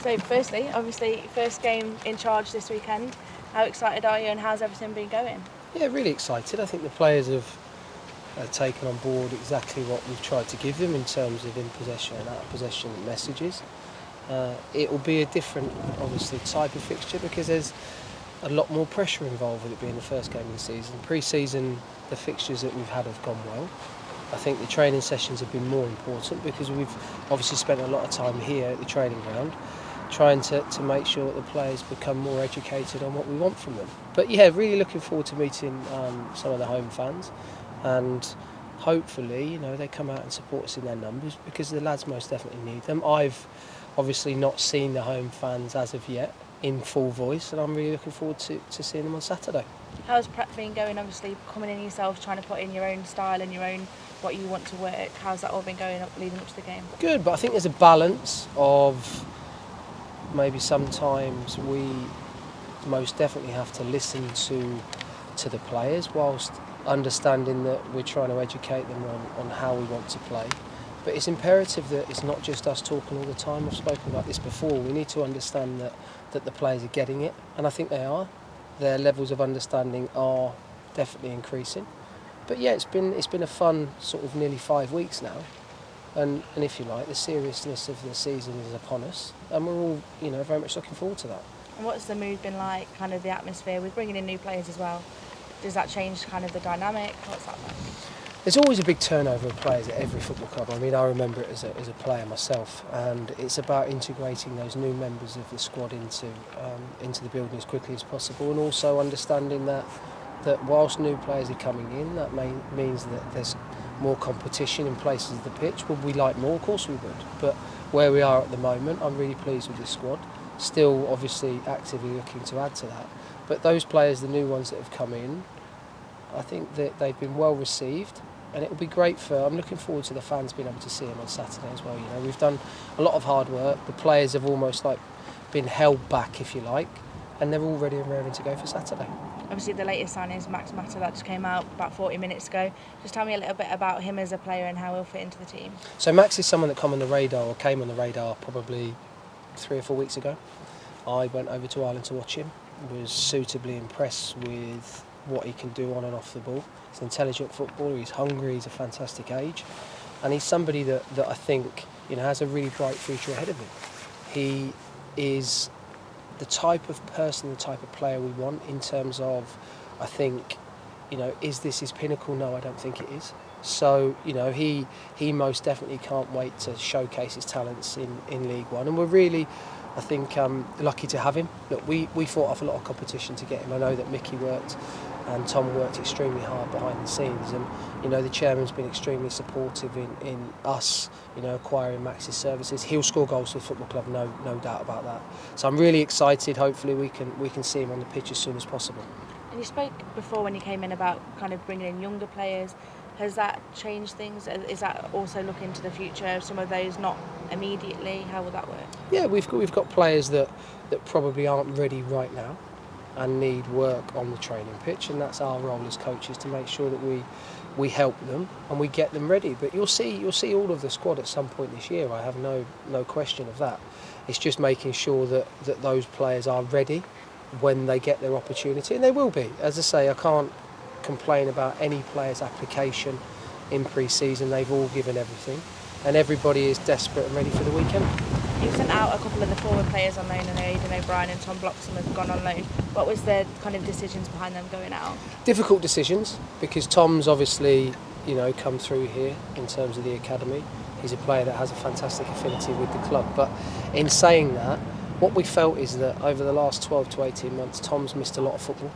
So firstly, obviously, first game in charge this weekend. How excited are you and how's everything been going? Yeah, really excited. I think the players have taken on board exactly what we've tried to give them in terms of in possession and out of possession messages. It will be a different, obviously, type of fixture because there's a lot more pressure involved with it being the first game of the season. Pre-season, the fixtures that we've had have gone well. I think the training sessions have been more important because we've obviously spent a lot of time here at the training ground trying to make sure that the players become more educated on what we want from them. But yeah, really looking forward to meeting some of the home fans, and hopefully, they come out and support us in their numbers because the lads most definitely need them. I've obviously not seen the home fans as of yet in full voice, and I'm really looking forward to seeing them on Saturday. How's prep been going? Obviously, coming in yourself, trying to put in your own style and your own what you want to work. How's that all been going up leading up to the game? Good, but I think there's a balance of maybe sometimes we most definitely have to listen to the players whilst understanding that we're trying to educate them on how we want to play. But it's imperative that it's not just us talking all the time. I've spoken about this before. We need to understand that the players are getting it, and I think they are. Their levels of understanding are definitely increasing. But yeah, it's been a fun sort of nearly 5 weeks now. And if you like, the seriousness of the season is upon us, and we're all, very much looking forward to that. And what's the mood been like, kind of the atmosphere with bringing in new players as well? Does that change kind of the dynamic? What's that like? There's always a big turnover of players at every football club. I mean, I remember it as a player myself, and it's about integrating those new members of the squad into the building as quickly as possible, and also understanding that whilst new players are coming in, that means that there's more competition in places of the pitch. Would we like more? Of course we would. But where we are at the moment, I'm really pleased with this squad. Still, obviously, actively looking to add to that. But those players, the new ones that have come in, I think that they've been well received. And it will be great I'm looking forward to the fans being able to see them on Saturday as well. We've done a lot of hard work. The players have almost been held back, if you like, and they're all ready and raring to go for Saturday. Obviously, the latest signing is Max Mata that just came out about 40 minutes ago. Just tell me a little bit about him as a player and how he'll fit into the team. So Max is someone that came on the radar probably 3 or 4 weeks ago. I went over to Ireland to watch him, was suitably impressed with what he can do on and off the ball. He's an intelligent footballer, he's hungry, he's a fantastic age, and he's somebody that I think has a really bright future ahead of him. He is the type of person, the type of player we want in terms of, I think, is this his pinnacle? No, I don't think it is. So, he most definitely can't wait to showcase his talents in League One, and we're really, I think, lucky to have him. Look, we fought off a lot of competition to get him. I know that Mickey worked and Tom worked extremely hard behind the scenes, and the chairman's been extremely supportive in us acquiring Max's services. He'll score goals for the football club, no doubt about that. So I'm really excited. Hopefully we can see him on the pitch as soon as possible. And you spoke before when you came in about kind of bringing in younger players. Has that changed things? Is that also looking to the future? Some of those not immediately. How will that work? Yeah, we've got players that probably aren't ready right now and need work on the training pitch, and that's our role as coaches to make sure that we help them and we get them ready. But you'll see all of the squad at some point this year. I have no question of that. It's just making sure that those players are ready when they get their opportunity, and they will be. As I say, I can't complain about any player's application in pre-season. They've all given everything, and everybody is desperate and ready for the weekend. You've sent out a couple of the forward players on loan. I know Aidan O'Brien and Tom Bloxham have gone on loan. What was the kind of decisions behind them going out? Difficult decisions, because Tom's obviously come through here in terms of the academy. He's a player that has a fantastic affinity with the club, but in saying that, what we felt is that over the last 12 to 18 months Tom's missed a lot of football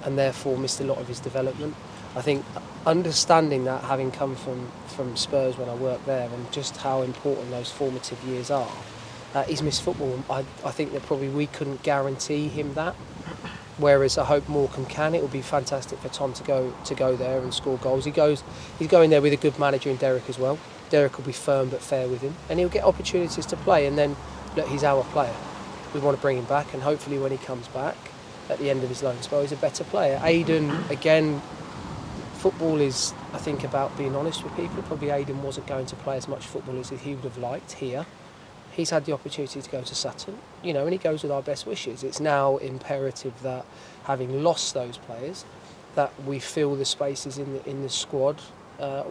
and therefore missed a lot of his development. I think understanding that, having come from Spurs when I worked there, and just how important those formative years are, he's missed football. I think that probably we couldn't guarantee him that, whereas I hope Morecambe can. It will be fantastic for Tom to go there and score goals. He's going there with a good manager in Derek as well. Derek will be firm but fair with him, and he'll get opportunities to play, and then look, he's our player. We want to bring him back, and hopefully when he comes back at the end of his loan spell, he's a better player. Aidan, again, football is, I think, about being honest with people. Probably Aidan wasn't going to play as much football as he would have liked here. he's had the opportunity to go to Sutton, and he goes with our best wishes. It's now imperative that, having lost those players, that we fill the spaces in the squad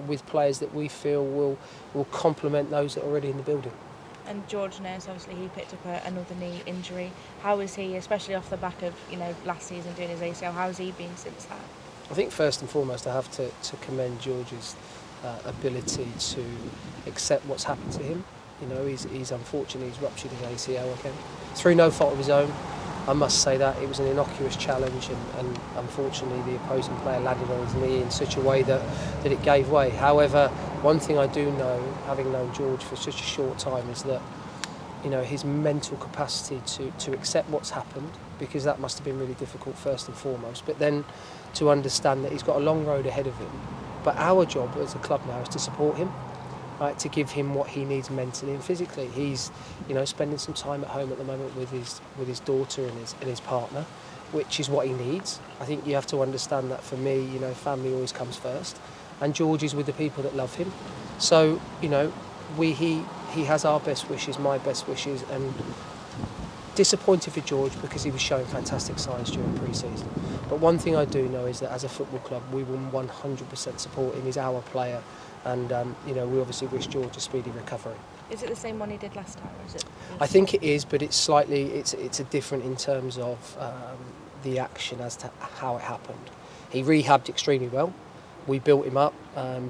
with players that we feel will complement those that are already in the building. And George Nurse, obviously, he picked up another knee injury. How is he, especially off the back of last season doing his ACL? How has he been since that? I think first and foremost I have to commend George's ability to accept what's happened to him. He's unfortunately ruptured his ACL again through no fault of his own. I must say that it was an innocuous challenge, and unfortunately the opposing player landed on his knee in such a way that it gave way. However, one thing I do know, having known George for such a short time, is that his mental capacity to accept what's happened, because that must have been really difficult first and foremost, but then to understand that he's got a long road ahead of him. But our job as a club now is to support him, right, to give him what he needs mentally and physically. He's spending some time at home at the moment with his daughter and his partner, which is what he needs. I think you have to understand that for me, family always comes first, and George is with the people that love him. So he has our best wishes, my best wishes, and disappointed for George because he was showing fantastic signs during pre-season. But one thing I do know is that as a football club, we will 100% support him. He's our player, and we obviously wish George a speedy recovery. Is it the same one he did last time, or is it? I think it is, but it's a different in terms of the action as to how it happened. He rehabbed extremely well. We built him up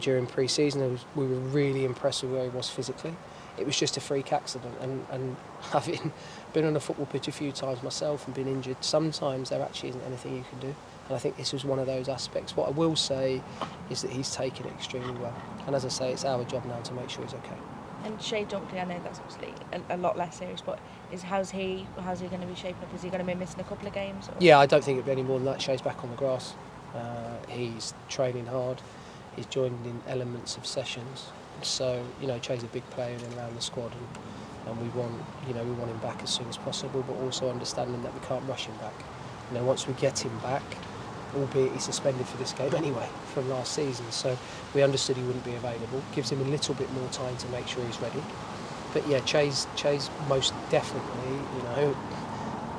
during pre-season. We were really impressed with where he was physically. It was just a freak accident, and having been on a football pitch a few times myself and been injured, sometimes there actually isn't anything you can do, and I think this was one of those aspects. What I will say is that he's taken it extremely well, and as I say, it's our job now to make sure he's okay. And Shay Dunkley, I know that's obviously a lot less serious, but how's he going to be shaping up? Is he going to be missing a couple of games? Or? Yeah, I don't think it'll be any more than that. Shay's back on the grass. He's training hard. He's joined in elements of sessions. So Shay's a big player in and around the squad, and we want him back as soon as possible, but also understanding that we can't rush him back. Once we get him back, albeit he's suspended for this game anyway from last season, so we understood he wouldn't be available. Gives him a little bit more time to make sure he's ready. But yeah, Chay's most definitely,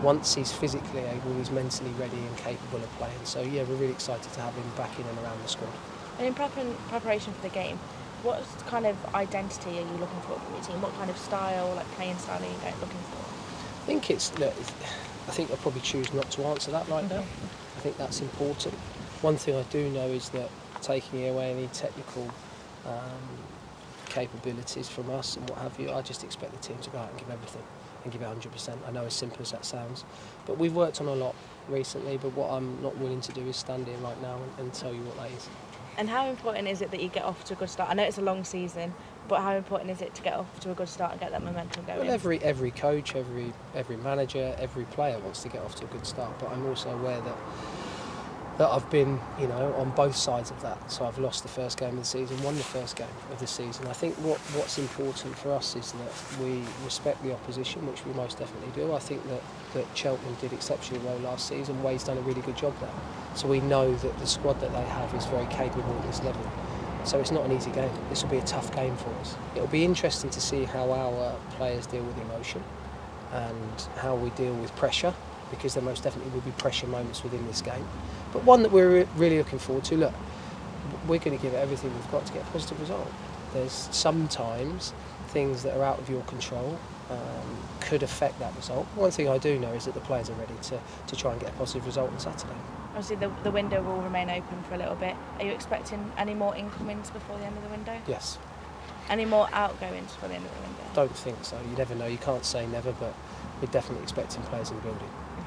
once he's physically able, he's mentally ready and capable of playing. So yeah, we're really excited to have him back in and around the squad. And in preparation for the game, what kind of identity are you looking for from your team? What kind of style, playing style, are you looking for? I think I'll probably choose not to answer that right now. I think that's important. One thing I do know is that taking away any technical capabilities from us and what have you, I just expect the team to go out and give everything and give it 100%. I know, as simple as that sounds, but we've worked on a lot recently, but what I'm not willing to do is stand here right now and tell you what that is. And how important is it that you get off to a good start? I know it's a long season, but how important is it to get off to a good start and get that momentum going? Well, every coach, every manager, every player wants to get off to a good start, but I'm also aware that I've been, on both sides of that. So I've lost the first game of the season, won the first game of the season. I think what's important for us is that we respect the opposition, which we most definitely do. I think that Cheltenham did exceptionally well last season. Wade's done a really good job there. So we know that the squad that they have is very capable at this level. So it's not an easy game. This will be a tough game for us. It'll be interesting to see how our players deal with emotion and how we deal with pressure, because there most definitely will be pressure moments within this game. But one that we're really looking forward to. Look, we're going to give it everything we've got to get a positive result. There's sometimes things that are out of your control could affect that result. One thing I do know is that the players are ready to try and get a positive result on Saturday. Obviously the window will remain open for a little bit. Are you expecting any more incomings before the end of the window? Yes. Any more outgoings before the end of the window? Don't think so. You never know. You can't say never, but we're definitely expecting players in the building.